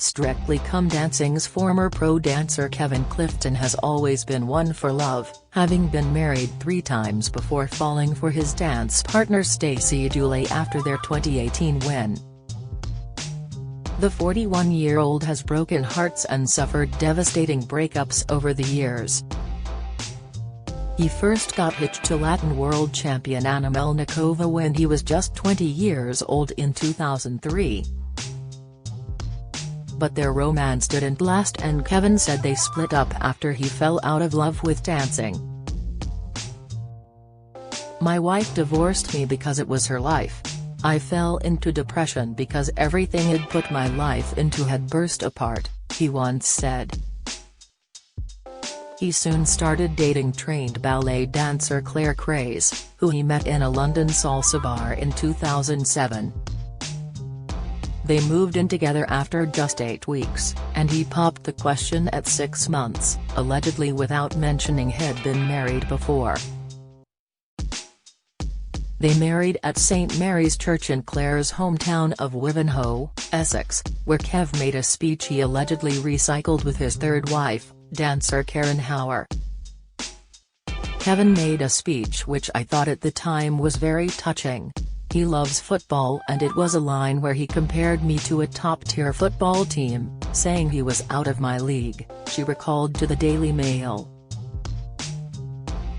Strictly Come Dancing's former pro dancer Kevin Clifton has always been one for love, having been married 3 times before falling for his dance partner Stacey Dooley after their 2018 win. The 41-year-old has broken hearts and suffered devastating breakups over the years. He first got hitched to Latin world champion Anna Melnikova when he was just 20 years old in 2003. But their romance didn't last, and Kevin said they split up after he fell out of love with dancing. "My wife divorced me because it was her life. I fell into depression because everything I'd put my life into had burst apart," he once said. He soon started dating trained ballet dancer Claire Craze, who he met in a London salsa bar in 2007. They moved in together after just 8 weeks, and he popped the question at 6 months, allegedly without mentioning he'd been married before. They married at St Mary's Church in Claire's hometown of Wivenhoe, Essex, where Kev made a speech he allegedly recycled with his third wife, dancer Karen Hauer. Kevin made a speech which I thought at the time was very touching. He loves football, and it was a line where he compared me to a top-tier football team, saying he was out of my league, she recalled to the Daily Mail.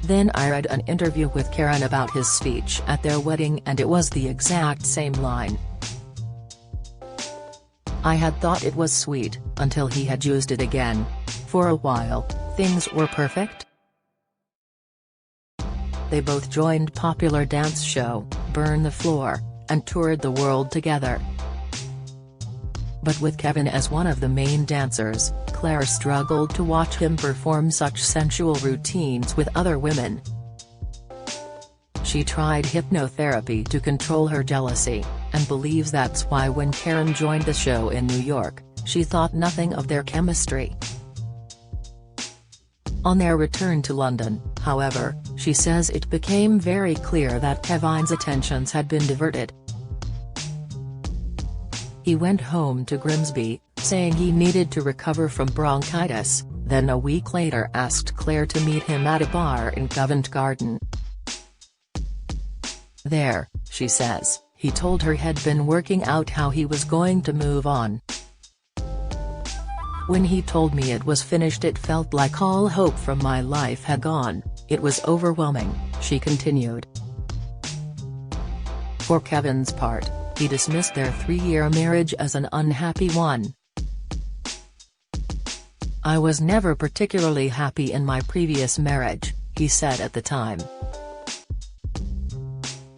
Then I read an interview with Karen about his speech at their wedding, and it was the exact same line. "I had thought it was sweet, until he had used it again. For a while, things were perfect." They both joined popular dance show, Burn the Floor, and toured the world together. But with Kevin as one of the main dancers, Claire struggled to watch him perform such sensual routines with other women. She tried hypnotherapy to control her jealousy, and believes that's why when Karen joined the show in New York, she thought nothing of their chemistry. On their return to London, however, she says it became very clear that Kevin's attentions had been diverted. He went home to Grimsby, saying he needed to recover from bronchitis, then a week later asked Claire to meet him at a bar in Covent Garden. There, she says, he told her he'd been working out how he was going to move on. "When he told me it was finished, it felt like all hope from my life had gone. It was overwhelming," she continued. For Kevin's part, he dismissed their 3-year marriage as an unhappy one. "I was never particularly happy in my previous marriage," he said at the time.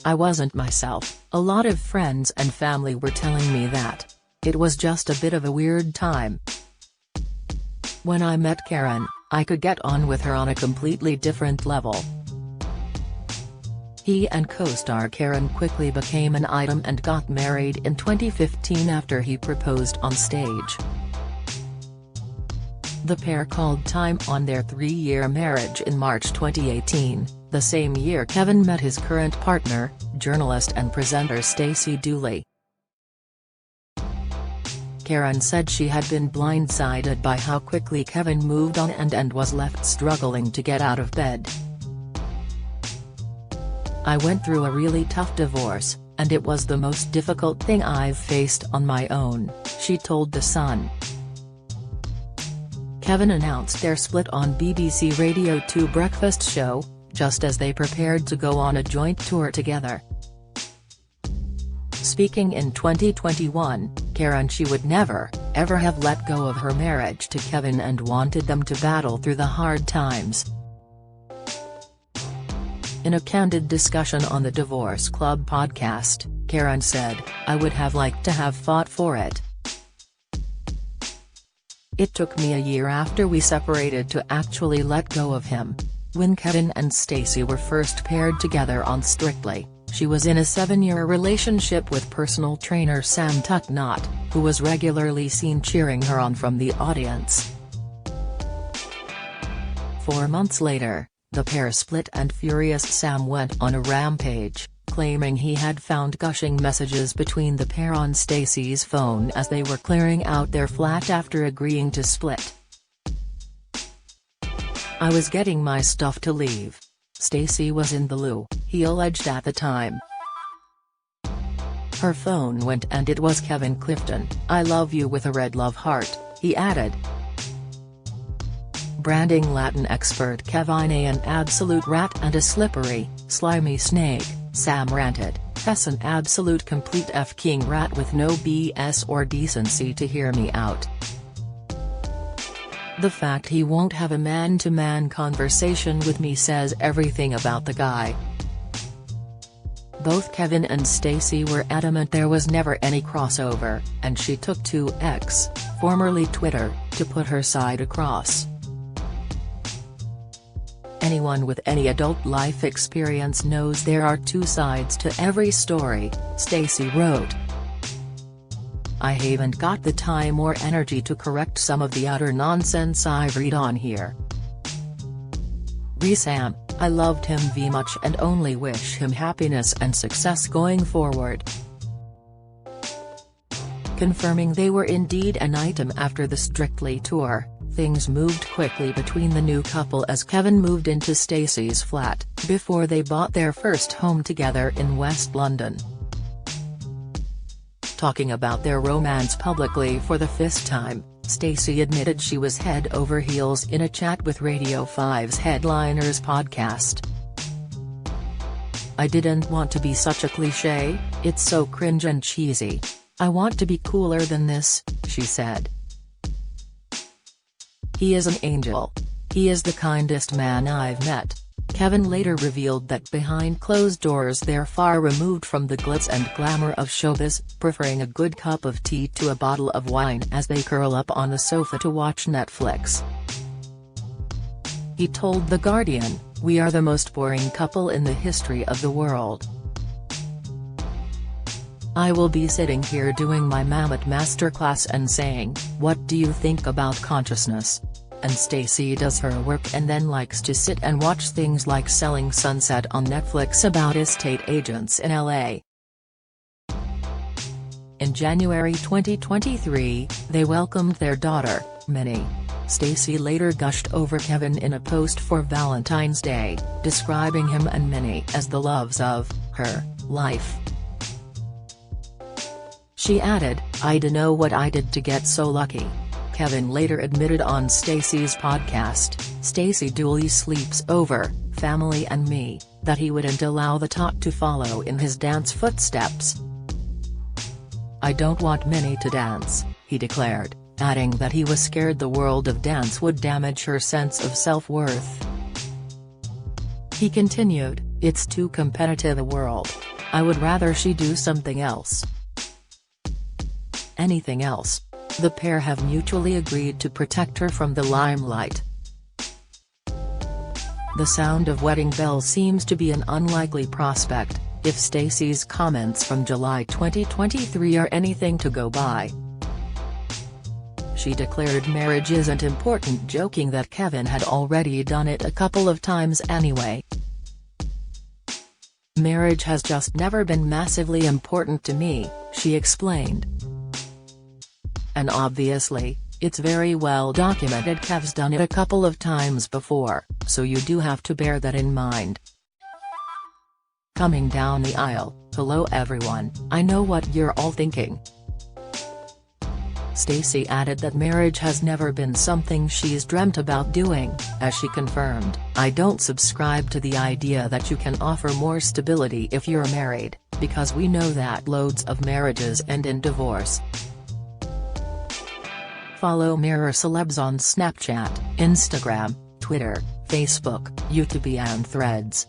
"I wasn't myself. A lot of friends and family were telling me that. It was just a bit of a weird time. When I met Karen, I could get on with her on a completely different level." He and co-star Karen quickly became an item and got married in 2015 after he proposed on stage. The pair called time on their 3-year marriage in March 2018, the same year Kevin met his current partner, journalist and presenter Stacey Dooley. Karen said she had been blindsided by how quickly Kevin moved on and was left struggling to get out of bed. "I went through a really tough divorce, and it was the most difficult thing I've faced on my own," she told The Sun. Kevin announced their split on BBC Radio 2 Breakfast Show, just as they prepared to go on a joint tour together. Speaking in 2021, Karen she would never, ever have let go of her marriage to Kevin and wanted them to battle through the hard times. In a candid discussion on the Divorce Club podcast, Karen said, "I would have liked to have fought for it. It took me a year after we separated to actually let go of him." When Kevin and Stacey were first paired together on Strictly, she was in a 7-year relationship with personal trainer Sam Tucknott, who was regularly seen cheering her on from the audience. 4 months later, the pair split and furious Sam went on a rampage, claiming he had found gushing messages between the pair on Stacey's phone as they were clearing out their flat after agreeing to split. "I was getting my stuff to leave. Stacey was in the loo," he alleged at the time. Her phone went and it was Kevin Clifton. "I love you" with a red love heart, he added. Branding Latin expert Kevin, "An absolute rat and a slippery, slimy snake," Sam ranted. "That's an absolute complete f-king rat with no BS or decency to hear me out. The fact he won't have a man-to-man conversation with me says everything about the guy." Both Kevin and Stacey were adamant there was never any crossover, and she took to X, formerly Twitter, to put her side across. "Anyone with any adult life experience knows there are two sides to every story," Stacey wrote. "I haven't got the time or energy to correct some of the utter nonsense I read on here. Sam, I loved him very much and only wish him happiness and success going forward." Confirming they were indeed an item after the Strictly tour, things moved quickly between the new couple as Kevin moved into Stacey's flat, before they bought their first home together in West London. Talking about their romance publicly for the first time, Stacey admitted she was head over heels in a chat with Radio 5's Headliners podcast. "I didn't want to be such a cliché, it's so cringe and cheesy. I want to be cooler than this," she said. "He is an angel. He is the kindest man I've met." Kevin later revealed that behind closed doors they're far removed from the glitz and glamour of showbiz, preferring a good cup of tea to a bottle of wine as they curl up on the sofa to watch Netflix. He told The Guardian, "We are the most boring couple in the history of the world. I will be sitting here doing my mammoth masterclass and saying, 'What do you think about consciousness?' And Stacey does her work and then likes to sit and watch things like Selling Sunset on Netflix about estate agents in LA." In January 2023, they welcomed their daughter, Minnie. Stacey later gushed over Kevin in a post for Valentine's Day, describing him and Minnie as the loves of her life. She added, "I dunno what I did to get so lucky." Kevin later admitted on Stacey's podcast, Stacey Dooley Sleeps Over, Family and Me, that he wouldn't allow the talk to follow in his dance footsteps. "I don't want Minnie to dance," he declared, adding that he was scared the world of dance would damage her sense of self-worth. He continued, "It's too competitive a world. I would rather she do something else. Anything else." The pair have mutually agreed to protect her from the limelight. The sound of wedding bells seems to be an unlikely prospect, if Stacey's comments from July 2023 are anything to go by. She declared marriage isn't important, joking that Kevin had already done it a couple of times anyway. "Marriage has just never been massively important to me," she explained. "And obviously, it's very well documented Kev's done it a couple of times before, so you do have to bear that in mind." Coming down the aisle, "Hello everyone, I know what you're all thinking." Stacey added that marriage has never been something she's dreamt about doing, as she confirmed, "I don't subscribe to the idea that you can offer more stability if you're married, because we know that loads of marriages end in divorce." Follow Mirror Celebs on Snapchat, Instagram, Twitter, Facebook, YouTube and Threads.